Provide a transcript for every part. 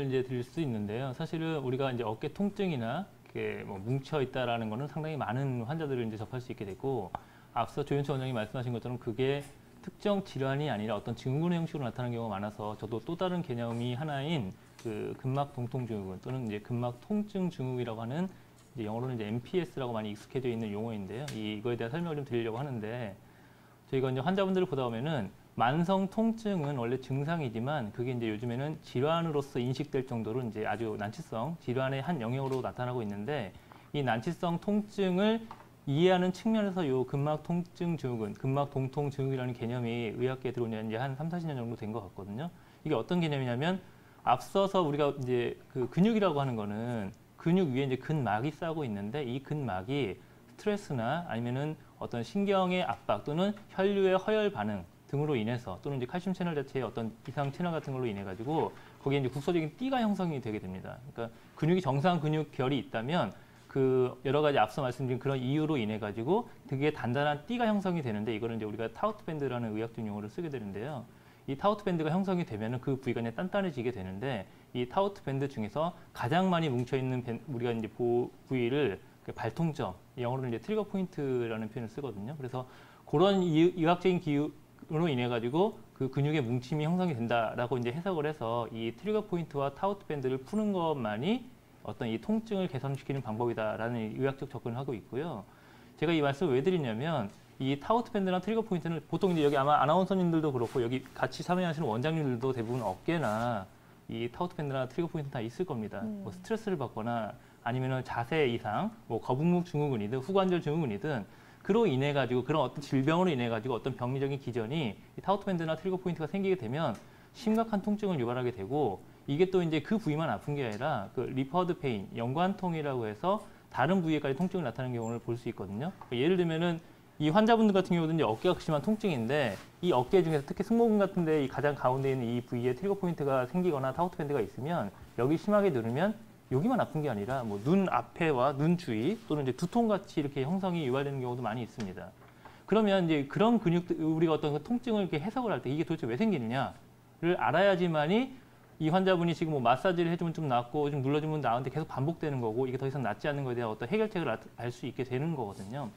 이제 드릴 수 있는데요. 사실은 우리가 이제 어깨 통증이나 이렇게 뭐 뭉쳐 있다라는 거는 상당히 많은 환자들을 이제 접할 수 있게 되고, 앞서 조윤철 원장님 말씀하신 것처럼 그게 특정 질환이 아니라 어떤 증후군의 형식으로 나타나는 경우가 많아서, 저도 또 다른 개념이 하나인 그 근막 동통 증후군 또는 이제 근막 통증 증후이라고 하는, 이제 영어로는 이제 MPS라고 많이 익숙해져 있는 용어인데요. 이거에 대한 설명을 좀 드리려고 하는데, 저희가 이제 환자분들을 보다 보면은 만성 통증은 원래 증상이지만 그게 이제 요즘에는 질환으로서 인식될 정도로 이제 아주 난치성 질환의 한 영역으로 나타나고 있는데, 이 난치성 통증을 이해하는 측면에서 요 근막 통증 증후군, 근막 동통 증후군이라는 개념이 의학계에 들어온 지 한 3, 40년 정도 된 것 같거든요. 이게 어떤 개념이냐면, 앞서서 우리가 이제 그 근육이라고 하는 거는 근육 위에 이제 근막이 싸고 있는데, 이 근막이 스트레스나 아니면은 어떤 신경의 압박 또는 혈류의 허열 반응 등으로 인해서, 또는 이제 칼슘 채널 자체의 어떤 이상 채널 같은 걸로 인해 가지고 거기에 이제 국소적인 띠가 형성이 되게 됩니다. 그러니까 근육이 정상 근육 결이 있다면 그 여러 가지 앞서 말씀드린 그런 이유로 인해 가지고 되게 단단한 띠가 형성이 되는데, 이거는 이제 우리가 타우트 밴드라는 의학적 용어를 쓰게 되는데요. 이 타우트 밴드가 형성이 되면은 그 부위가 이제 단단해지게 되는데, 이 타우트 밴드 중에서 가장 많이 뭉쳐 있는 우리가 이제 부위를 발통점, 영어로는 이제 트리거 포인트라는 표현을 쓰거든요. 그래서 그런 의학적인 기후로 인해 가지고 그 근육의 뭉침이 형성이 된다라고 이제 해석을 해서, 이 트리거 포인트와 타우트 밴드를 푸는 것만이 어떤 이 통증을 개선시키는 방법이다라는 의학적 접근을 하고 있고요. 제가 이 말씀을 왜 드리냐면, 이 타우트 밴드나 트리거 포인트는 보통 이제 여기 아마 아나운서님들도 그렇고 여기 같이 참여하시는 원장님들도 대부분 어깨나 이 타우트 밴드나 트리거 포인트 다 있을 겁니다. 뭐 스트레스를 받거나 아니면은 자세 이상, 뭐 거북목 증후군이든 후관절 증후군이든 그로 인해 가지고 그런 어떤 질병으로 인해 가지고 어떤 병리적인 기전이 이 타우트 밴드나 트리거 포인트가 생기게 되면 심각한 통증을 유발하게 되고, 이게 또 이제 그 부위만 아픈 게 아니라 그 리퍼드 페인, 연관통이라고 해서 다른 부위에까지 통증을 나타내는 경우를 볼 수 있거든요. 예를 들면은 이 환자분들 같은 경우는 이제 어깨가 심한 통증인데, 이 어깨 중에서 특히 승모근 같은데 이 가장 가운데 있는 이 부위에 트리거 포인트가 생기거나 타우트 밴드가 있으면, 여기 심하게 누르면 여기만 아픈 게 아니라 뭐 눈 앞에와 눈 주위 또는 이제 두통같이 이렇게 형성이 유발되는 경우도 많이 있습니다. 그러면 이제 그런 근육들, 우리가 어떤 그 통증을 이렇게 해석을 할 때 이게 도대체 왜 생기느냐를 알아야지만이 이 환자분이 지금 뭐 마사지를 해주면 좀 낫고 좀 눌러주면 나은데 계속 반복되는 거고, 이게 더 이상 낫지 않는 것에 대한 어떤 해결책을 알 수 있게 되는 거거든요.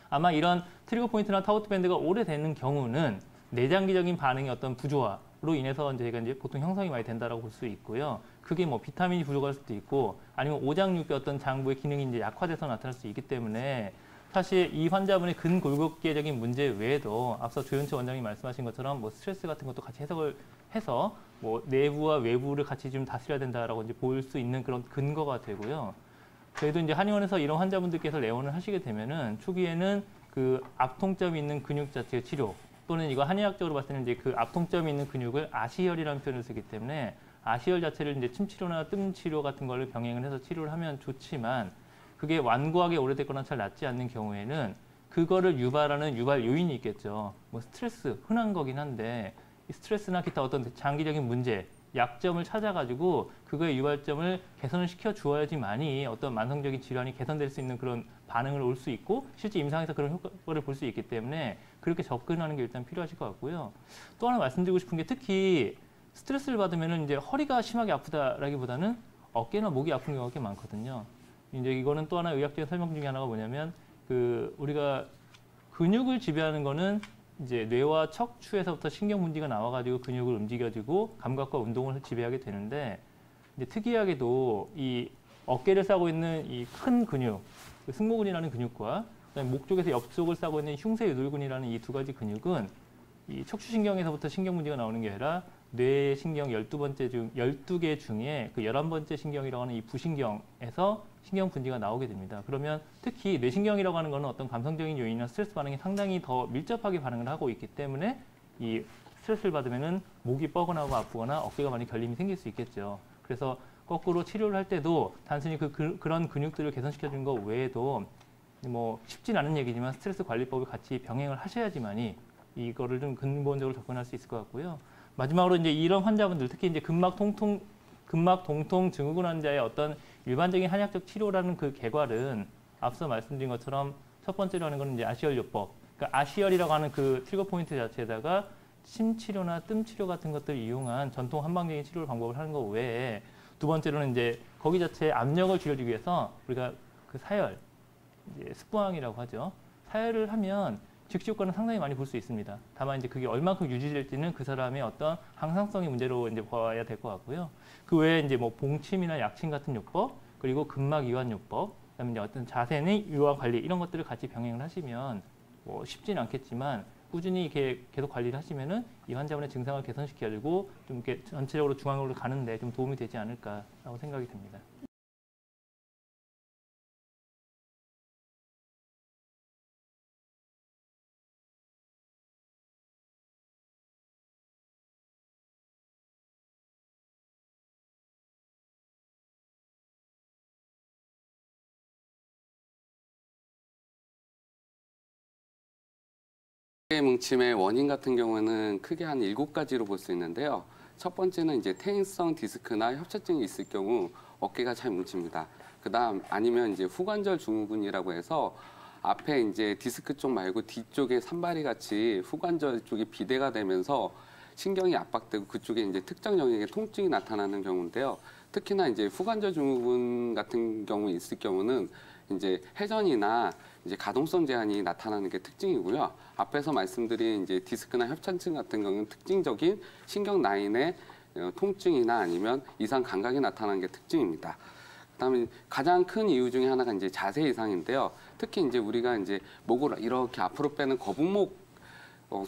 아마 이런 트리거 포인트나 타우트 밴드가 오래되는 경우는 내장기적인 반응의 어떤 부조화로 인해서 저희가 이제 보통 형성이 많이 된다라고 볼 수 있고요. 그게 뭐 비타민이 부족할 수도 있고, 아니면 오장육부 어떤 장부의 기능이 이제 약화돼서 나타날 수 있기 때문에, 사실 이 환자분의 근골격계적인 문제 외에도 앞서 조윤철 원장님 말씀하신 것처럼 뭐 스트레스 같은 것도 같이 해석을 해서 뭐 내부와 외부를 같이 좀 다스려야 된다라고 이제 볼 수 있는 그런 근거가 되고요. 저희도 이제 한의원에서 이런 환자분들께서 내원을 하시게 되면은 초기에는 그 앞통점이 있는 근육 자체의 치료, 또는 이거 한의학적으로 봤을 때는 이제 그 앞통점이 있는 근육을 아시혈이라는 표현을 쓰기 때문에 아시혈 자체를 이제 침치료나 뜸치료 같은 걸로 병행을 해서 치료를 하면 좋지만, 그게 완고하게 오래됐거나 잘 낫지 않는 경우에는 그거를 유발하는 유발 요인이 있겠죠. 뭐 스트레스, 흔한 거긴 한데, 이 스트레스나 기타 어떤 장기적인 문제, 약점을 찾아가지고 그거의 유발점을 개선을 시켜 주어야지만이 어떤 만성적인 질환이 개선될 수 있는 그런 반응을 올 수 있고, 실제 임상에서 그런 효과를 볼 수 있기 때문에 그렇게 접근하는 게 일단 필요하실 것 같고요. 또 하나 말씀드리고 싶은 게, 특히 스트레스를 받으면은 이제 허리가 심하게 아프다라기보다는 어깨나 목이 아픈 경우가 꽤 많거든요. 이제 이거는 또 하나 의학적인 설명 중에 하나가 뭐냐면, 그 우리가 근육을 지배하는 거는 이제 뇌와 척추에서부터 신경 분지가 나와가지고 근육을 움직여주고 감각과 운동을 지배하게 되는데, 이제 특이하게도 이 어깨를 싸고 있는 이 큰 근육, 그 승모근이라는 근육과 그다음에 목 쪽에서 옆쪽을 싸고 있는 흉쇄유돌근이라는 이 두 가지 근육은 이 척추신경에서부터 신경 분지가 나오는 게 아니라 뇌 신경 12개 중에 그 11번째 신경이라고 하는 이 부신경에서 신경 분지가 나오게 됩니다. 그러면 특히 뇌신경이라고 하는 것은 어떤 감성적인 요인이나 스트레스 반응이 상당히 더 밀접하게 반응을 하고 있기 때문에, 이 스트레스를 받으면은 목이 뻐근하고 아프거나 어깨가 많이 결림이 생길 수 있겠죠. 그래서 거꾸로 치료를 할 때도 단순히 그런 근육들을 개선시켜주는 것 외에도 뭐 쉽진 않은 얘기지만 스트레스 관리법을 같이 병행을 하셔야지만이 이거를 좀 근본적으로 접근할 수 있을 것 같고요. 마지막으로 이제 이런 환자분들, 특히 이제 근막 동통 증후군 환자의 어떤 일반적인 한의학적 치료라는 그 개괄은 앞서 말씀드린 것처럼 첫 번째로 하는 건 이제 아시혈요법. 그러니까 아시혈이라고 하는 그 트리거 포인트 자체에다가 침 치료나 뜸 치료 같은 것들을 이용한 전통 한방적인 치료 방법을 하는 것 외에 두 번째로는 이제 거기 자체에 압력을 줄여주기 위해서 우리가 그 사열, 이제 스포항이라고 하죠. 사열을 하면 즉시 효과는 상당히 많이 볼 수 있습니다. 다만 이제 그게 얼만큼 유지될지는 그 사람의 어떤 항상성의 문제로 이제 봐야 될 것 같고요. 그 외에 이제 뭐 봉침이나 약침 같은 요법, 그리고 근막 이완 요법, 그다음에 이제 어떤 자세의 유화 관리 이런 것들을 같이 병행을 하시면 뭐 쉽지는 않겠지만 꾸준히 이렇게 계속 관리를 하시면은 이 환자분의 증상을 개선시켜주고 좀 이렇게 전체적으로 중앙으로 가는데 좀 도움이 되지 않을까라고 생각이 듭니다. 어깨 뭉침의 원인 같은 경우는 크게 한 7가지로 볼 수 있는데요. 첫 번째는 이제 퇴행성 디스크나 협착증이 있을 경우 어깨가 잘 뭉칩니다. 그다음 아니면 이제 후관절 증후군이라고 해서 앞에 이제 디스크 쪽 말고 뒤쪽에 산발이 같이 후관절 쪽이 비대가 되면서 신경이 압박되고 그쪽에 이제 특정 영역의 통증이 나타나는 경우인데요. 특히나 이제 후관절 증후군 같은 경우 있을 경우는 이제 회전이나 이제 가동성 제한이 나타나는 게 특징이고요. 앞에서 말씀드린 이제 디스크나 협착증 같은 경우는 특징적인 신경 라인의 통증이나 아니면 이상 감각이 나타나는 게 특징입니다. 그다음에 가장 큰 이유 중에 하나가 이제 자세 이상인데요. 특히 이제 우리가 이제 목을 이렇게 앞으로 빼는 거북목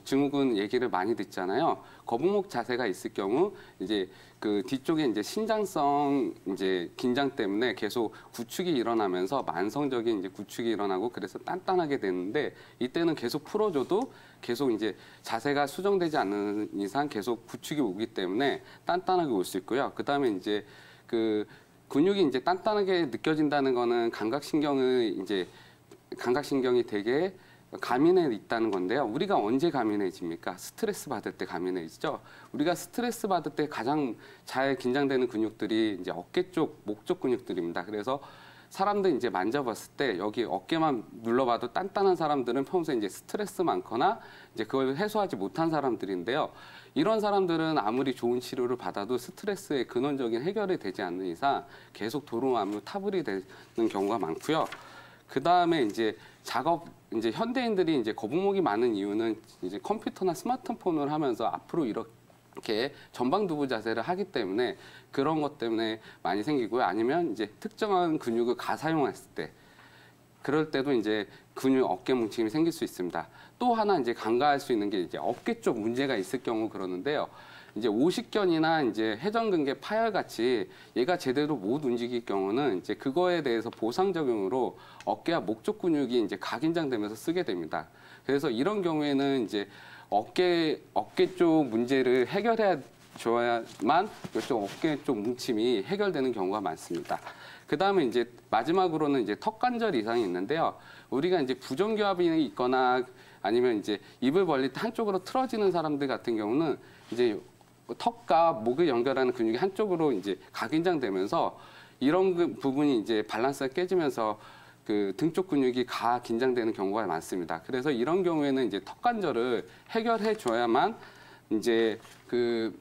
증후군 얘기를 많이 듣잖아요. 거북목 자세가 있을 경우 이제 그 뒤쪽에 이제 신장성 이제 긴장 때문에 계속 구축이 일어나면서 만성적인 이제 구축이 일어나고 그래서 단단하게 되는데 이때는 계속 풀어줘도 계속 이제 자세가 수정되지 않는 이상 계속 구축이 오기 때문에 단단하게 올 수 있고요. 그다음에 이제 그 근육이 이제 단단하게 느껴진다는 거는 감각신경이 되게 가민해 있다는 건데요. 우리가 언제 가민해집니까? 스트레스 받을 때 가민해지죠. 우리가 스트레스 받을 때 가장 잘 긴장되는 근육들이 이제 어깨 쪽, 목 쪽 근육들입니다. 그래서 사람들 이제 만져봤을 때 여기 어깨만 눌러봐도 단단한 사람들은 평소에 이제 스트레스 많거나 이제 그걸 해소하지 못한 사람들인데요. 이런 사람들은 아무리 좋은 치료를 받아도 스트레스의 근원적인 해결이 되지 않는 이상 계속 도루마무 타불이 되는 경우가 많고요. 그 다음에 이제 이제 현대인들이 이제 거북목이 많은 이유는 이제 컴퓨터나 스마트폰을 하면서 앞으로 이렇게 전방두부 자세를 하기 때문에 그런 것 때문에 많이 생기고요. 아니면 이제 특정한 근육을 가사용했을 때 그럴 때도 이제 어깨 뭉침이 생길 수 있습니다. 또 하나 이제 간과할 수 있는 게 이제 어깨 쪽 문제가 있을 경우 그러는데요. 이제 오십견이나 이제 회전근개 파열 같이 얘가 제대로 못 움직일 경우는 이제 그거에 대해서 보상 적용으로 어깨와 목 쪽 근육이 이제 가긴장되면서 쓰게 됩니다. 그래서 이런 경우에는 이제 어깨 쪽 문제를 해결해 줘야만 이쪽 어깨 쪽 뭉침이 해결되는 경우가 많습니다. 그 다음에 이제 마지막으로는 이제 턱관절 이상이 있는데요. 우리가 이제 부정교합이 있거나 아니면 이제 입을 벌릴 때 한쪽으로 틀어지는 사람들 같은 경우는 이제 턱과 목을 연결하는 근육이 한쪽으로 이제 가긴장되면서 이런 부분이 이제 밸런스가 깨지면서 그 등 쪽 근육이 긴장되는 경우가 많습니다. 그래서 이런 경우에는 이제 턱관절을 해결해 줘야만 이제 그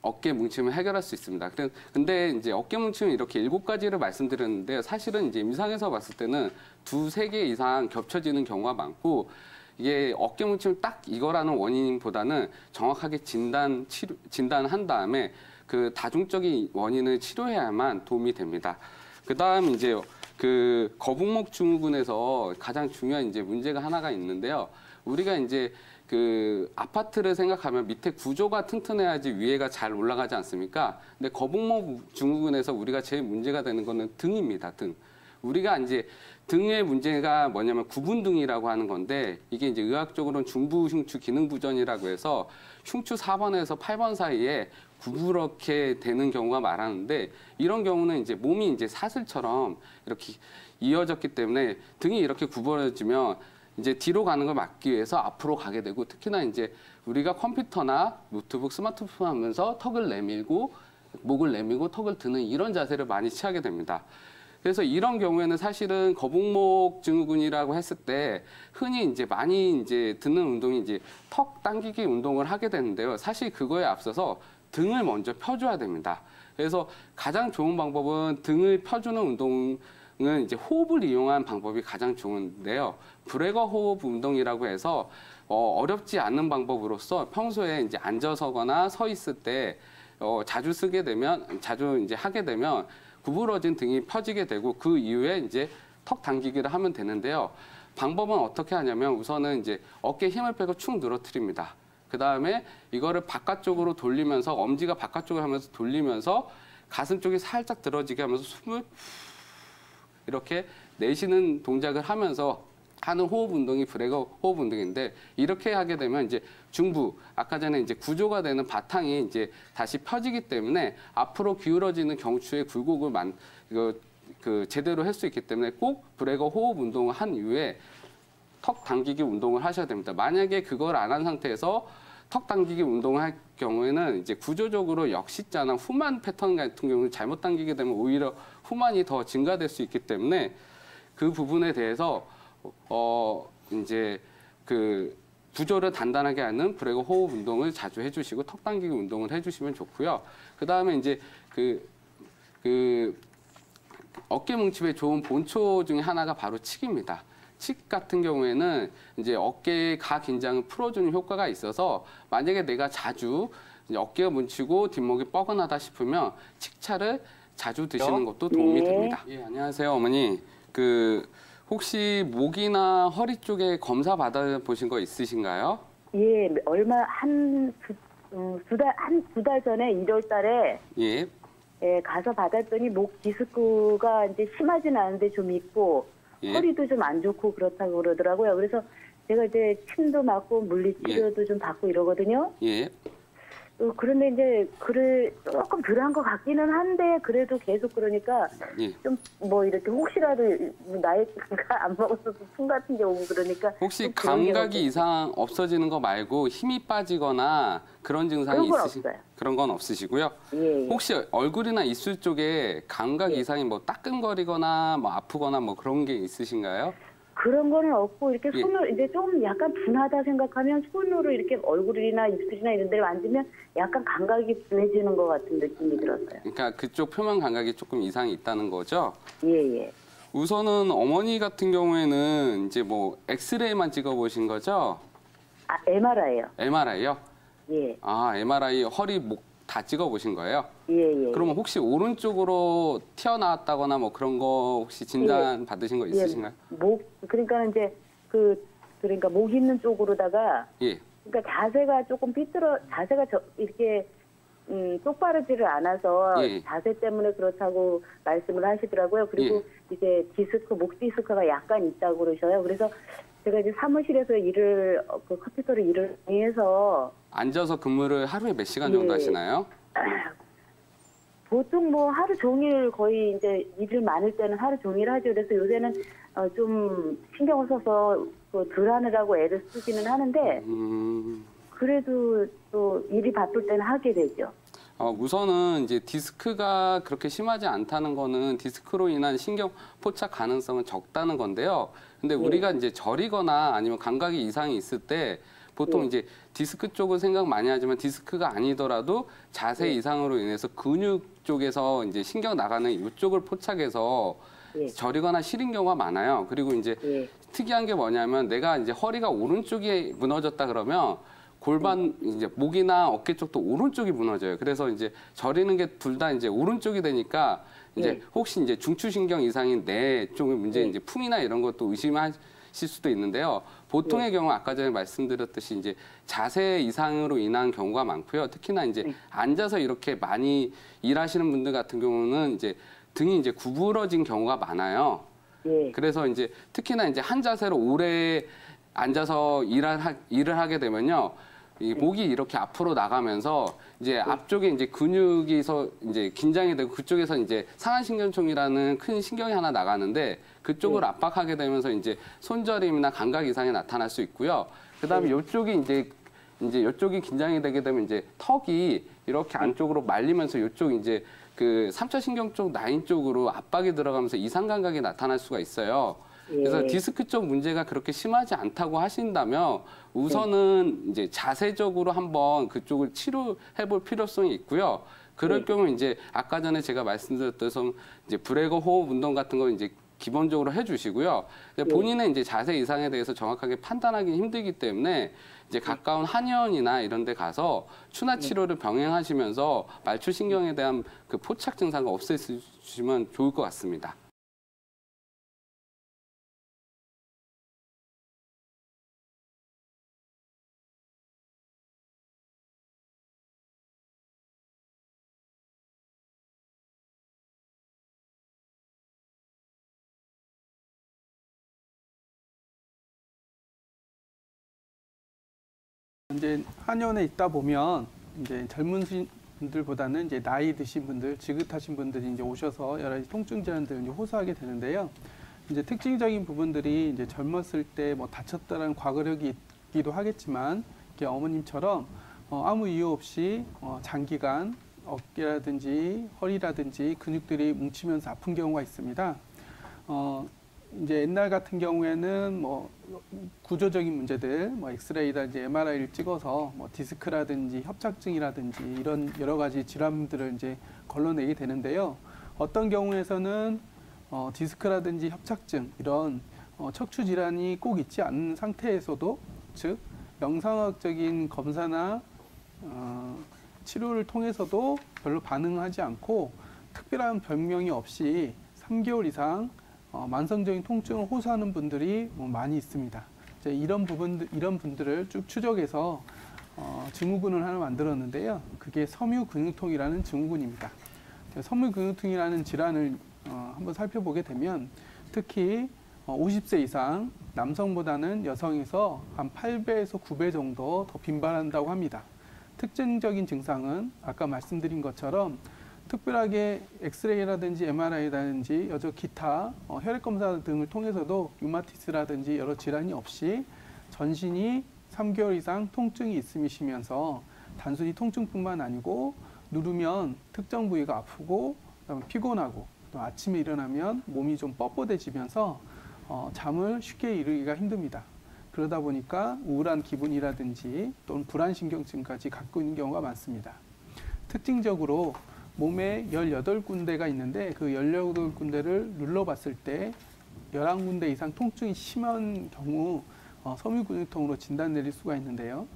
어깨 뭉침을 해결할 수 있습니다. 근데 이제 어깨 뭉침은 이렇게 7가지를 말씀드렸는데 사실은 이제 임상에서 봤을 때는 2-3개 이상 겹쳐지는 경우가 많고 이게 어깨 뭉침 딱 이거라는 원인보다는 정확하게 진단한 다음에 그 다중적인 원인을 치료해야만 도움이 됩니다. 그다음 이제 그 거북목 증후군에서 가장 중요한 이제 문제가 하나가 있는데요. 우리가 이제 그 아파트를 생각하면 밑에 구조가 튼튼해야지 위에가 잘 올라가지 않습니까? 근데 거북목 증후군에서 우리가 제일 문제가 되는 거는 등입니다. 등. 우리가 이제 등의 문제가 뭐냐면 구분등이라고 하는 건데 이게 이제 의학적으로는 중부 흉추 기능 부전이라고 해서 흉추 4번에서 8번 사이에 구부렇게 되는 경우가 많았는데 이런 경우는 이제 몸이 이제 사슬처럼 이렇게 이어졌기 때문에 등이 이렇게 구부러지면 이제 뒤로 가는 걸 막기 위해서 앞으로 가게 되고 특히나 이제 우리가 컴퓨터나 노트북, 스마트폰 하면서 턱을 내밀고 목을 내밀고 턱을 드는 이런 자세를 많이 취하게 됩니다. 그래서 이런 경우에는 사실은 거북목 증후군이라고 했을 때 흔히 이제 많이 이제 듣는 운동이 이제 턱 당기기 운동을 하게 되는데요. 사실 그거에 앞서서 등을 먼저 펴줘야 됩니다. 그래서 가장 좋은 방법은 등을 펴주는 운동은 이제 호흡을 이용한 방법이 가장 좋은데요. 브레거 호흡 운동이라고 해서 어렵지 않은 방법으로서 평소에 이제 앉아서거나 서 있을 때 자주 이제 하게 되면 구부러진 등이 펴지게 되고 그 이후에 이제 턱 당기기를 하면 되는데요. 방법은 어떻게 하냐면 우선은 이제 어깨에 힘을 빼고 축 늘어뜨립니다. 그 다음에 이거를 바깥쪽으로 돌리면서 엄지가 바깥쪽으로 하면서 돌리면서 가슴 쪽이 살짝 들어지게 하면서 숨을 이렇게 내쉬는 동작을 하면서 하는 호흡 운동이 브레거 호흡 운동인데 이렇게 하게 되면 이제 중부 아까 전에 이제 구조가 되는 바탕이 이제 다시 펴지기 때문에 앞으로 기울어지는 경추의 굴곡을 제대로 할 수 있기 때문에 꼭 브레거 호흡 운동을 한 이후에 턱 당기기 운동을 하셔야 됩니다. 만약에 그걸 안 한 상태에서 턱 당기기 운동을 할 경우에는 이제 구조적으로 역시자나 후만 패턴 같은 경우는 잘못 당기게 되면 오히려 후만이 더 증가될 수 있기 때문에 그 부분에 대해서 이제 그 구조를 단단하게 하는 브레거 호흡 운동을 자주 해주시고 턱 당기기 운동을 해주시면 좋고요. 그 다음에 이제 그 어깨 뭉침에 좋은 본초 중에 하나가 바로 칙입니다. 칙 같은 경우에는 이제 어깨의 가 긴장을 풀어주는 효과가 있어서 만약에 내가 자주 이제 어깨가 뭉치고 뒷목이 뻐근하다 싶으면 칙차를 자주 드시는 것도 도움이 됩니다. 예, 안녕하세요, 어머니. 혹시 목이나 허리 쪽에 검사 받아보신 거 있으신가요? 예, 두 달 전에 1월 달에 예. 예, 가서 받았더니 목 디스크가 이제 심하진 않은데 좀 있고 예. 허리도 좀 안 좋고 그렇다고 그러더라고요. 그래서 제가 이제 침도 맞고 물리치료도 좀 받고 이러거든요. 예. 그런데 이제 조금 덜한 것 같기는 한데 그래도 계속 그러니까 예. 좀 뭐 이렇게 혹시라도 나이가 안 먹어서 풍 같은 게 오고 그러니까 혹시 좀 그런 게 감각이 이상 없어지는 거 말고 힘이 빠지거나 그런 증상이 그런 건 있으신 없어요. 그런 건 없으시고요. 예, 예. 혹시 얼굴이나 입술 쪽에 감각 예. 이상이 뭐 따끔거리거나 뭐 아프거나 뭐 그런 게 있으신가요? 그런 거는 없고 이렇게 예. 손으로 이제 좀 약간 분하다 생각하면 손으로 이렇게 얼굴이나 입술이나 이런 데를 만지면 약간 감각이 분해지는 것 같은 느낌이 들었어요. 그러니까 그쪽 표면 감각이 조금 이상이 있다는 거죠. 예, 예. 우선은 어머니 같은 경우에는 이제 뭐 엑스레이만 찍어보신 거죠? 아, MRI요. MRI요? 예, 아, MRI 허리 목 다 찍어보신 거예요? 예, 예. 그러면 혹시 오른쪽으로 튀어나왔다거나 뭐 그런 거 혹시 진단 받으신 거 있으신가요? 그러니까 이제 그러니까 목 있는 쪽으로다가 예. 그러니까 자세가 조금 자세가 이렇게 똑바르지를 않아서 예. 자세 때문에 그렇다고 말씀을 하시더라고요. 그리고 이제 목 디스크가 약간 있다고 그러셔요. 그래서 제가 이제 사무실에서 컴퓨터로 일을 해서 앉아서 근무를 하루에 몇 시간 정도 예. 하시나요? 보통 뭐 하루 종일 거의 이제 일을 많을 때는 하루 종일 하죠. 그래서 요새는 좀 신경을 써서 덜 하느라고 애를 쓰기는 하는데 그래도 또 일이 바쁠 때는 하게 되죠. 우선은 이제 디스크가 그렇게 심하지 않다는 거는 디스크로 인한 신경 포착 가능성은 적다는 건데요. 근데 우리가 이제 저리거나 아니면 감각이 이상이 있을 때 보통 이제 디스크 쪽을 생각 많이 하지만 디스크가 아니더라도 자세 이상으로 인해서 근육 쪽에서 이제 신경 나가는 이쪽을 포착해서 저리거나 시린 경우가 많아요. 그리고 이제 특이한 게 뭐냐면 내가 이제 허리가 오른쪽이 무너졌다 그러면 골반 이제 목이나 어깨 쪽도 오른쪽이 무너져요. 그래서 이제 저리는 게 둘 다 이제 오른쪽이 되니까 이제 혹시 이제 중추신경 이상인 뇌 쪽의 문제 이제 풍이나 이런 것도 의심하실 수도 있는데요. 보통의 경우 아까 전에 말씀드렸듯이 이제 자세 이상으로 인한 경우가 많고요. 특히나 이제 앉아서 이렇게 많이 일하시는 분들 같은 경우는 이제 등이 이제 구부러진 경우가 많아요. 그래서 이제 특히나 이제 한 자세로 오래 앉아서 일을 하게 되면요. 이 목이 이렇게 앞으로 나가면서 이제 앞쪽에 이제 근육이서 이제 긴장이 되고 그쪽에서 이제 상하신경총이라는 큰 신경이 하나 나가는데 그쪽을 압박하게 되면서 이제 손저림이나 감각 이상이 나타날 수 있고요. 그다음에 이쪽이 이제 이쪽이 긴장이 되게 되면 이제 턱이 이렇게 안쪽으로 말리면서 이쪽 이제 그 삼차신경 쪽 라인 쪽으로 압박이 들어가면서 이상 감각이 나타날 수가 있어요. 그래서 예. 디스크 쪽 문제가 그렇게 심하지 않다고 하신다면 우선은 이제 자세적으로 한번 그쪽을 치료해 볼 필요성이 있고요. 그럴 네. 경우 이제 아까 전에 제가 말씀드렸던 이제 브레거 호흡 운동 같은 거 이제 기본적으로 해주시고요. 본인의 이제 자세 이상에 대해서 정확하게 판단하기 힘들기 때문에 이제 가까운 한의원이나 이런 데 가서 추나 치료를 병행하시면서 말초신경에 대한 그 포착 증상을 없애주시면 좋을 것 같습니다. 이제 한의원에 있다 보면 이제 젊은 분들보다는 이제 나이 드신 분들, 지긋하신 분들이 이제 오셔서 여러 가지 통증 질환들을 이제 호소하게 되는데요. 이제 특징적인 부분들이 이제 젊었을 때 뭐 다쳤다는 과거력이 있기도 하겠지만, 이렇게 어머님처럼 아무 이유 없이 장기간 어깨라든지 허리라든지 근육들이 뭉치면서 아픈 경우가 있습니다. 이제 옛날 같은 경우에는 뭐 구조적인 문제들, 뭐 엑스레이라든지 MRI를 찍어서 뭐 디스크라든지 협착증이라든지 이런 여러 가지 질환들을 이제 걸러내게 되는데요. 어떤 경우에서는 디스크라든지 협착증 이런 척추 질환이 꼭 있지 않은 상태에서도, 즉 영상학적인 검사나 치료를 통해서도 별로 반응하지 않고 특별한 병명이 없이 3개월 이상 만성적인 통증을 호소하는 분들이 많이 있습니다. 이런 분들을 쭉 추적해서 증후군을 하나 만들었는데요. 그게 섬유근육통이라는 증후군입니다. 섬유근육통이라는 질환을 한번 살펴보게 되면 특히 50세 이상 남성보다는 여성에서 한 8배에서 9배 정도 더 빈발한다고 합니다. 특징적인 증상은 아까 말씀드린 것처럼 특별하게 엑스레이라든지 MRI라든지 여러 기타 혈액 검사 등을 통해서도 류마티스라든지 여러 질환이 없이 전신이 3개월 이상 통증이 있으시면서 단순히 통증뿐만 아니고 누르면 특정 부위가 아프고 그다음에 피곤하고 또 아침에 일어나면 몸이 좀 뻣뻣해지면서 잠을 쉽게 이루기가 힘듭니다. 그러다 보니까 우울한 기분이라든지 또는 불안신경증까지 갖고 있는 경우가 많습니다. 특징적으로 몸에 18군데가 있는데 그 18군데를 눌러봤을 때 11군데 이상 통증이 심한 경우 섬유근육통으로 진단 내릴 수가 있는데요.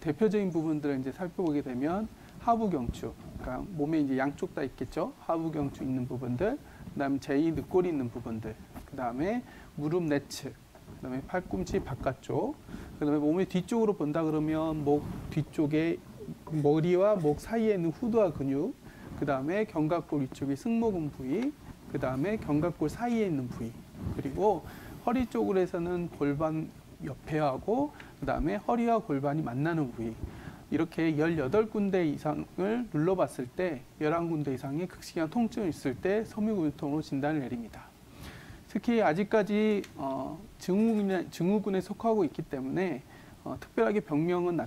대표적인 부분들을 이제 살펴보게 되면 하부경추, 그러니까 몸에 이제 양쪽 다 있겠죠. 하부경추 있는 부분들, 그다음에 제2늑골이 있는 부분들, 그다음에 무릎 내측, 그다음에 팔꿈치 바깥쪽, 그다음에 몸의 뒤쪽으로 본다 그러면 목 뒤쪽에 머리와 목 사이에 있는 후두와 근육, 그다음에 견갑골 위쪽의 승모근 부위, 그다음에 견갑골 사이에 있는 부위, 그리고 허리 쪽으로 해서는 골반 옆에하고 그다음에 허리와 골반이 만나는 부위, 이렇게 18군데 이상을 눌러봤을 때 11군데 이상의 극심한 통증이 있을 때 섬유근육통으로 진단을 내립니다. 특히 아직까지 증후군에 속하고 있기 때문에 특별하게 병명은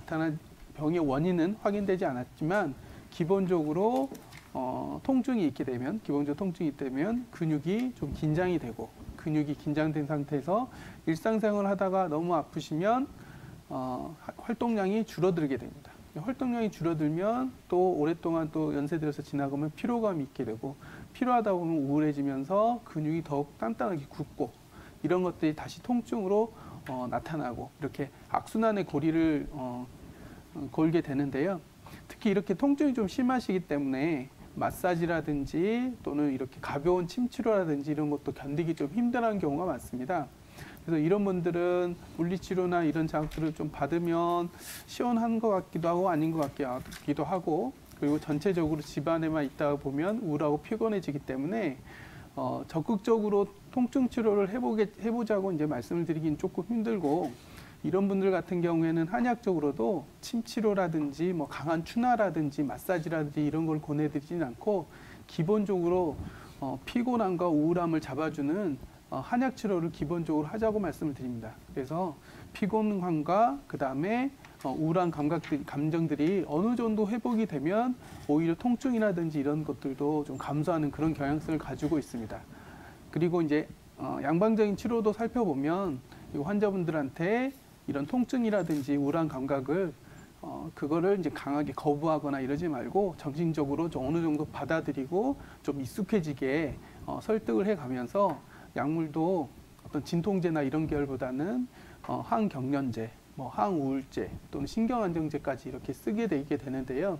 병의 원인은 확인되지 않았지만 기본적으로 통증이 있게 되면, 근육이 좀 긴장이 되고, 근육이 긴장된 상태에서 일상생활을 하다가 너무 아프시면 활동량이 줄어들게 됩니다. 활동량이 줄어들면 또 오랫동안 또 연세 들어서 지나가면 피로감이 있게 되고, 피로하다 보면 우울해지면서 근육이 더욱 단단하게 굳고, 이런 것들이 다시 통증으로 나타나고, 이렇게 악순환의 고리를 걸게 되는데요. 특히 이렇게 통증이 좀 심하시기 때문에 마사지라든지 또는 이렇게 가벼운 침치료라든지 이런 것도 견디기 좀 힘들어하는 경우가 많습니다. 그래서 이런 분들은 물리치료나 이런 자극들을 좀 받으면 시원한 것 같기도 하고 아닌 것 같기도 하고, 그리고 전체적으로 집안에만 있다 보면 우울하고 피곤해지기 때문에 적극적으로 통증 치료를 해보자고 이제 말씀을 드리긴 조금 힘들고, 이런 분들 같은 경우에는 한의학적으로도 침치료라든지 뭐 강한 추나라든지 마사지라든지 이런 걸 권해드리진 않고, 기본적으로 피곤함과 우울함을 잡아주는 한약 치료를 기본적으로 하자고 말씀을 드립니다. 그래서 피곤함과 그 다음에 우울한 감정들이 어느 정도 회복이 되면 오히려 통증이라든지 이런 것들도 좀 감소하는 그런 경향성을 가지고 있습니다. 그리고 이제 양방적인 치료도 살펴보면 이 환자분들한테 이런 통증이라든지 우울한 감각을 그거를 이제 강하게 거부하거나 이러지 말고 정신적으로 좀 어느 정도 받아들이고 좀 익숙해지게 설득을 해가면서 약물도 어떤 진통제나 이런 계열보다는 항경련제, 항우울제 또는 신경안정제까지 이렇게 쓰게 되게 되는데요.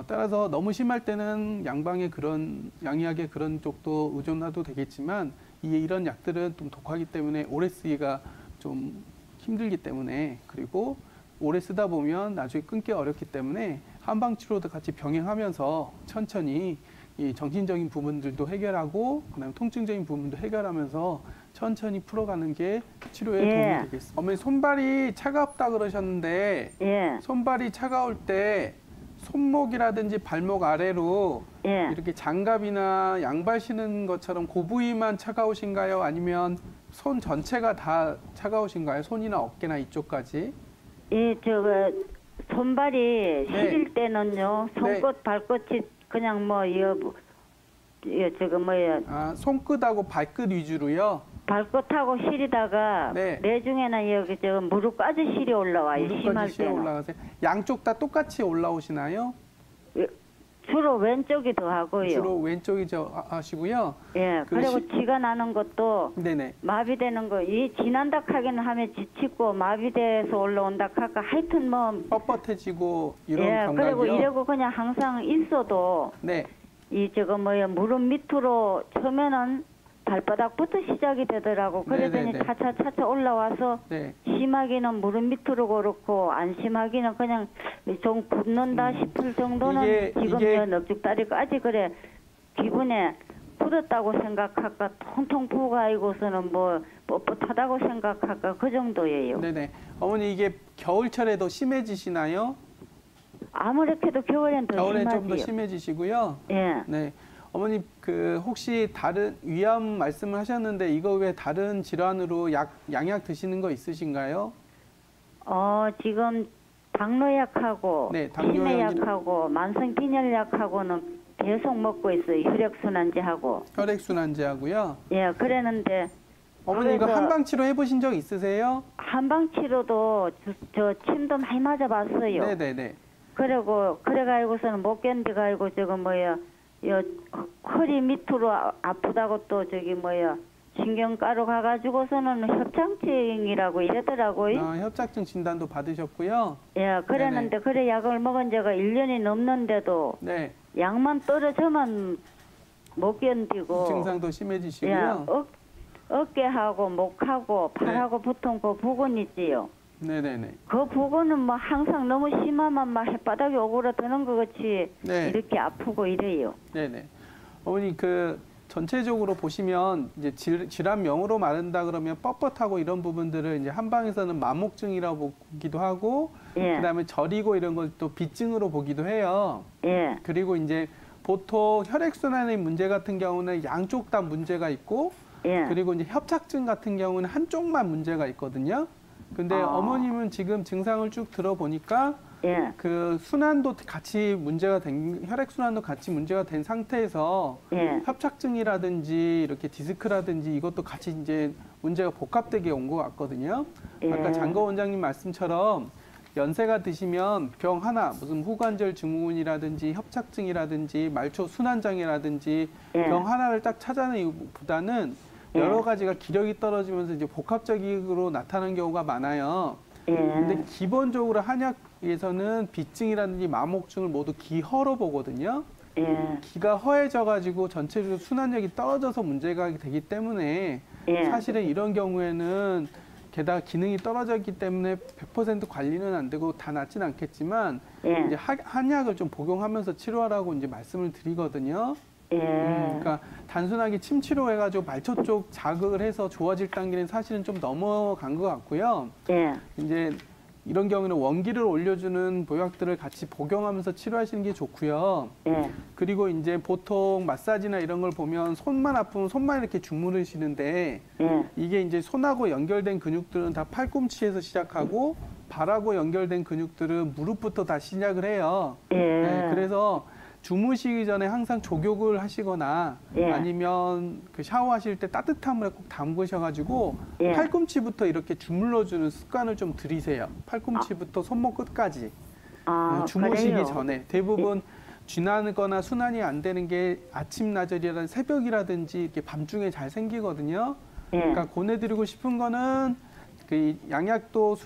따라서 너무 심할 때는 양약의 그런 쪽도 의존해도 되겠지만 이런 약들은 좀 독하기 때문에 오래 쓰기가 좀 힘들기 때문에 그리고 오래 쓰다 보면 나중에 끊기 어렵기 때문에 한방치료도 같이 병행하면서 천천히 이 정신적인 부분들도 해결하고 그다음에 통증적인 부분도 해결하면서 천천히 풀어가는 게 치료에 도움이 되겠습니다. 어머니 손발이 차갑다 그러셨는데 손발이 차가울 때 손목이라든지 발목 아래로 이렇게 장갑이나 양발 신은 것처럼 그 부위만 차가우신가요? 아니면 손 전체가 다 차가우신가요? 손이나 어깨나 이쪽까지? 손발이 시릴 때는요. 손끝, 발끝이 그냥 손끝하고 발끝 위주로요? 발끝하고 시리다가 내중에는 여기 무릎까지 시리 올라와요. 심할 때는. 올라가세요. 양쪽 다 똑같이 올라오시나요? 주로 왼쪽이 더 하고요. 주로 왼쪽이 하시고요. 그리고 쥐가 나는 것도 마비되는 거, 지난다 하기는 하면 지치고 마비돼서 올라온다 할까 하여튼 뻣뻣해지고 이런 감각이요. 그리고 이러고 그냥 항상 있어도 무릎 밑으로 처음에는 발바닥부터 시작이 되더라고. 그러더니 차차 올라와서 심하기는 무릎 밑으로 그렇고 안 심하기는 그냥 좀 굳는다 싶을 정도는 지금 넉죽다리까지 그래 기분에 굳었다고 생각할까 통통 부어가지고서는 뻣뻣하다고 생각할까 그 정도예요. 네네. 어머니 이게 겨울철에도 심해지시나요? 아무래도 겨울엔 더 심하지요. 겨울엔 좀 더 심해지시고요. 네. 어머니 혹시 다른 위암 말씀을 하셨는데 이거 외에 다른 질환으로 양약 드시는 거 있으신가요? 지금 당뇨약하고 치매약하고 만성빈혈약하고는 계속 먹고 있어요. 혈액순환제하고. 혈액순환제하고요? 그랬는데 어머니 이거 한방치료 해보신 적 있으세요? 한방치료도 저 침도 많이 맞아봤어요. 네네네. 그래가지고서는 못 견디가지고 허리 밑으로 아프다고 또 신경과로 가가지고서는 협착증이라고 이러더라고요. 협착증 진단도 받으셨고요? 그랬는데 그래 약을 먹은 지가 1년이 넘는데도 약만 떨어져만 못 견디고 증상도 심해지시고요? 어깨하고 목하고 팔하고 보통 그 부근 있지요. 네네네. 그 부분은 항상 너무 심하면 햇바닥에 오그라드는 것 같이 이렇게 아프고 이래요. 네네. 어머니 전체적으로 보시면 이제 질환명으로 말한다 그러면 뻣뻣하고 이런 부분들을 이제 한방에서는 만목증이라고 보기도 하고 그다음에 저리고 이런 걸 또 비증으로 보기도 해요. 그리고 이제 보통 혈액순환의 문제 같은 경우는 양쪽 다 문제가 있고 그리고 이제 협착증 같은 경우는 한쪽만 문제가 있거든요. 근데 어머님은 지금 증상을 쭉 들어보니까 순환도 같이 혈액순환도 같이 문제가 된 상태에서 협착증이라든지 이렇게 디스크라든지 이것도 같이 이제 문제가 복합되게 온 것 같거든요. 아까 장거 원장님 말씀처럼 연세가 드시면 병 하나, 무슨 후관절 증후군이라든지 협착증이라든지 말초 순환장애라든지 병 하나를 딱 찾아내기보다는 여러 가지가 기력이 떨어지면서 이제 복합적으로 나타나는 경우가 많아요. 근데 기본적으로 한약에서는 비증이라든지 마목증을 모두 기허로 보거든요. 기가 허해져가지고 전체적으로 순환력이 떨어져서 문제가 되기 때문에 사실은 이런 경우에는 게다가 기능이 떨어졌기 때문에 100% 관리는 안 되고 다 낫진 않겠지만 이제 한약을 좀 복용하면서 치료하라고 이제 말씀을 드리거든요. 그러니까 단순하게 침 치료해가지고 말초 쪽 자극을 해서 좋아질 단계는 사실은 좀 넘어간 것 같고요. 이제 이런 경우는 원기를 올려주는 보약들을 같이 복용하면서 치료하시는 게 좋고요. 그리고 이제 보통 마사지나 이런 걸 보면 손만 아프면 손만 이렇게 주무르시는데 이게 이제 손하고 연결된 근육들은 다 팔꿈치에서 시작하고 발하고 연결된 근육들은 무릎부터 다 시작을 해요. 예. 네, 그래서 주무시기 전에 항상 족욕을 하시거나 예. 아니면 그 샤워하실 때 따뜻한 물에 꼭 담그셔가지고 예. 팔꿈치부터 이렇게 주물러주는 습관을 좀 들이세요. 팔꿈치부터 손목 끝까지. 주무시기 그래요? 전에 대부분 쥐나거나 순환이 안 되는 게 아침 나절이라든 새벽이라든지 이렇게 밤중에 잘 생기거든요. 예. 그러니까 권해드리고 싶은 거는 그 양약도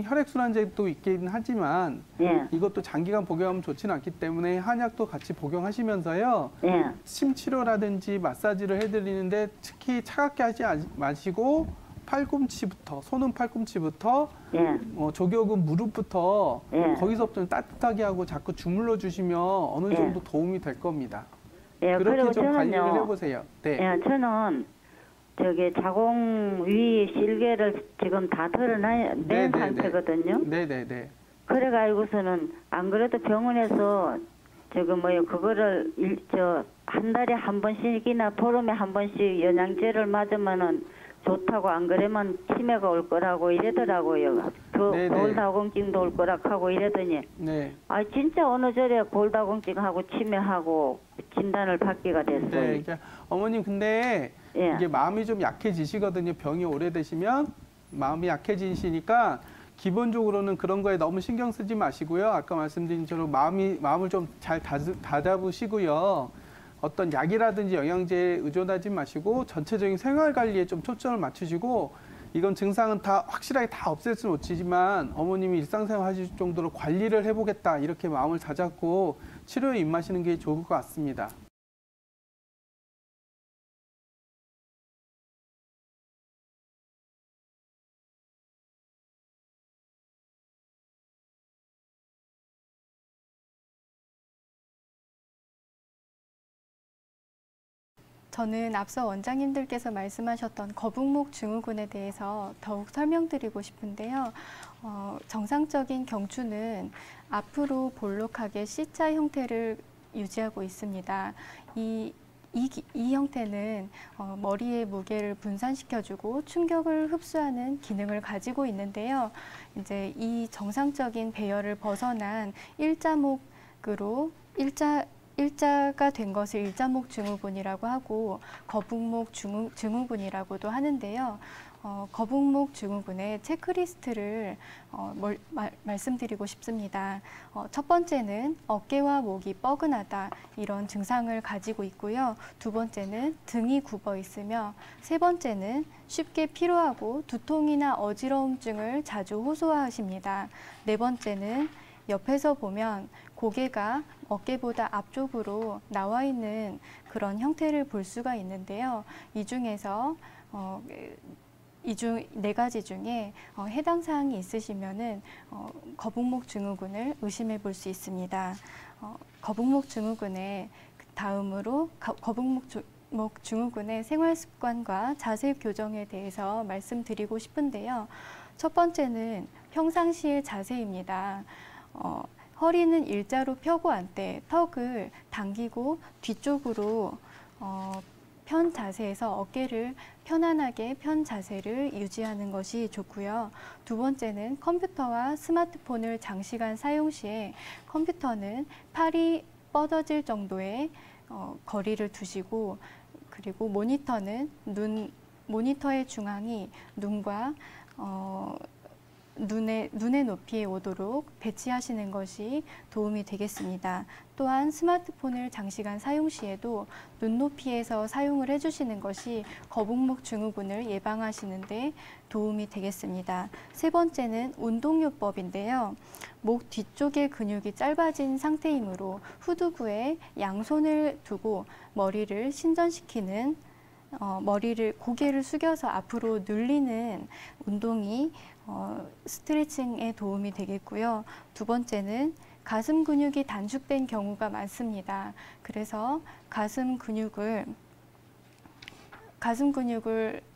혈액순환제도 있긴 하지만 예. 이것도 장기간 복용하면 좋지는 않기 때문에 한약도 같이 복용하시면서요. 예. 침치료라든지 마사지를 해드리는데 특히 차갑게 하지 마시고 팔꿈치부터 손은 팔꿈치부터 예. 족욕은 무릎부터 예. 거기서부터 따뜻하게 하고 자꾸 주물러 주시면 어느 예. 정도 도움이 될 겁니다. 예. 그렇게 그리고 좀 관리를 저는요. 해보세요. 네. 예, 저는 저기 자궁 위 실개를 지금 다 털어낸 네, 네, 상태거든요. 네네네. 그래가지고서는 안 그래도 병원에서 지금 그거를 한 달에 한 번씩이나 보름에 한 번씩 영양제를 맞으면은 좋다고, 안 그러면 치매가 올 거라고 이러더라고요. 골다공증도 올 거라고 하고 이러더니 네. 진짜 어느 절에 골다공증하고 치매하고 진단을 받기가 됐어요. 네. 그러니까 어머님 근데 예. 이게 마음이 좀 약해지시거든요. 병이 오래되시면 마음이 약해지시니까 기본적으로는 그런 거에 너무 신경 쓰지 마시고요. 아까 말씀드린 대로 마음을 좀 잘 다잡으시고요. 어떤 약이라든지 영양제에 의존하지 마시고 전체적인 생활 관리에 좀 초점을 맞추시고, 이건 증상은 다 확실하게 다 없앨 수는 없지만 어머님이 일상생활 하실 정도로 관리를 해보겠다 이렇게 마음을 다잡고 치료에 임하시는 게 좋을 것 같습니다. 저는 앞서 원장님들께서 말씀하셨던 거북목 증후군에 대해서 더욱 설명드리고 싶은데요. 정상적인 경추는 앞으로 볼록하게 C자 형태를 유지하고 있습니다. 이 형태는 머리의 무게를 분산시켜주고 충격을 흡수하는 기능을 가지고 있는데요. 이제 이 정상적인 배열을 벗어난 일자목으로 일자가 된 것을 일자목 증후군이라고 하고 거북목 증후군이라고도 하는데요. 거북목 증후군의 체크리스트를 말씀드리고 싶습니다. 첫 번째는 어깨와 목이 뻐근하다, 이런 증상을 가지고 있고요. 두 번째는 등이 굽어 있으며, 세 번째는 쉽게 피로하고 두통이나 어지러움증을 자주 호소하십니다. 네 번째는 옆에서 보면 고개가 어깨보다 앞쪽으로 나와 있는 그런 형태를 볼 수가 있는데요. 이 중에서 네 가지 중에 해당 사항이 있으시면은 거북목 증후군을 의심해 볼 수 있습니다. 거북목 증후군의 다음으로 거북목 증후군의 생활 습관과 자세 교정에 대해서 말씀드리고 싶은데요. 첫 번째는 평상시의 자세입니다. 허리는 일자로 펴고 앉되 턱을 당기고 뒤쪽으로 편 자세에서 어깨를 편안하게 편 자세를 유지하는 것이 좋고요. 두 번째는 컴퓨터와 스마트폰을 장시간 사용 시에 컴퓨터는 팔이 뻗어질 정도의 거리를 두시고, 그리고 모니터의 중앙이 눈과 눈의 높이에 오도록 배치하시는 것이 도움이 되겠습니다. 또한 스마트폰을 장시간 사용 시에도 눈높이에서 사용을 해주시는 것이 거북목 증후군을 예방하시는 데 도움이 되겠습니다. 세 번째는 운동요법인데요. 목 뒤쪽의 근육이 짧아진 상태이므로 후두부에 양손을 두고 머리를 신전시키는 고개를 숙여서 앞으로 눌리는 운동이 스트레칭에 도움이 되겠고요. 두 번째는 가슴 근육이 단축된 경우가 많습니다. 그래서 가슴 근육을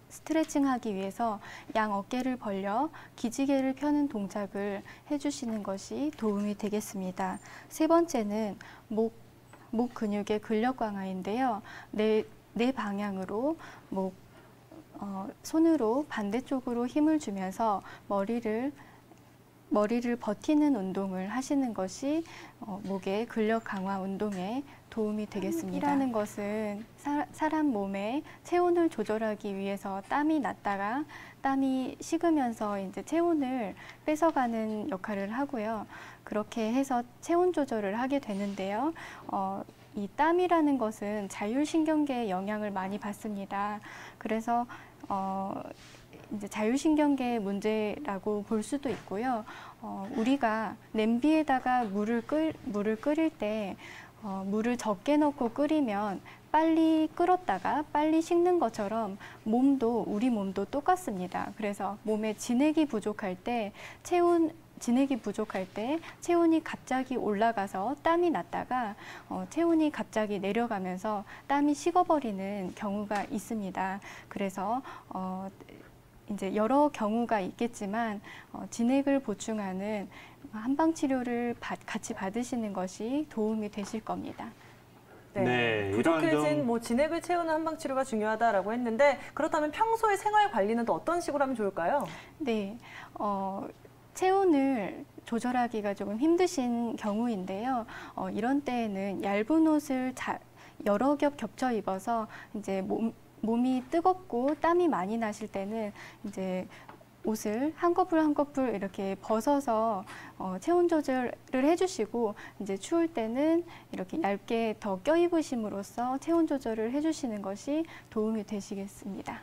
스트레칭하기 위해서 양 어깨를 벌려 기지개를 펴는 동작을 해주시는 것이 도움이 되겠습니다. 세 번째는 목 근육의 근력 강화인데요. 네 방향으로 손으로 반대쪽으로 힘을 주면서 머리를 머리를 버티는 운동을 하시는 것이 목의 근력 강화 운동에 도움이 되겠습니다. 이라는 것은 사람 몸의 체온을 조절하기 위해서 땀이 났다가 땀이 식으면서 이제 체온을 뺏어가는 역할을 하고요. 그렇게 해서 체온 조절을 하게 되는데요. 이 땀이라는 것은 자율신경계에 영향을 많이 받습니다. 그래서 이제 자율신경계의 문제라고 볼 수도 있고요. 우리가 냄비에다가 물을 끓일 때 물을 적게 넣고 끓이면 빨리 끓었다가 빨리 식는 것처럼 우리 몸도 똑같습니다. 그래서 몸에 진액이 부족할 때 체온이 갑자기 올라가서 땀이 났다가 체온이 갑자기 내려가면서 땀이 식어버리는 경우가 있습니다. 그래서 이제 여러 경우가 있겠지만 진액을 보충하는 한방 치료를 같이 받으시는 것이 도움이 되실 겁니다. 네, 부족해진 진액을 채우는 한방 치료가 중요하다라고 했는데 그렇다면 평소에 생활 관리는 또 어떤 식으로 하면 좋을까요? 네, 체온을 조절하기가 조금 힘드신 경우인데요. 이런 때에는 얇은 옷을 여러 겹 겹쳐 입어서 이제 몸이 뜨겁고 땀이 많이 나실 때는 이제 옷을 한 커플 한 커플 이렇게 벗어서 체온 조절을 해주시고 이제 추울 때는 이렇게 얇게 더 껴입으심으로써 체온 조절을 해주시는 것이 도움이 되시겠습니다.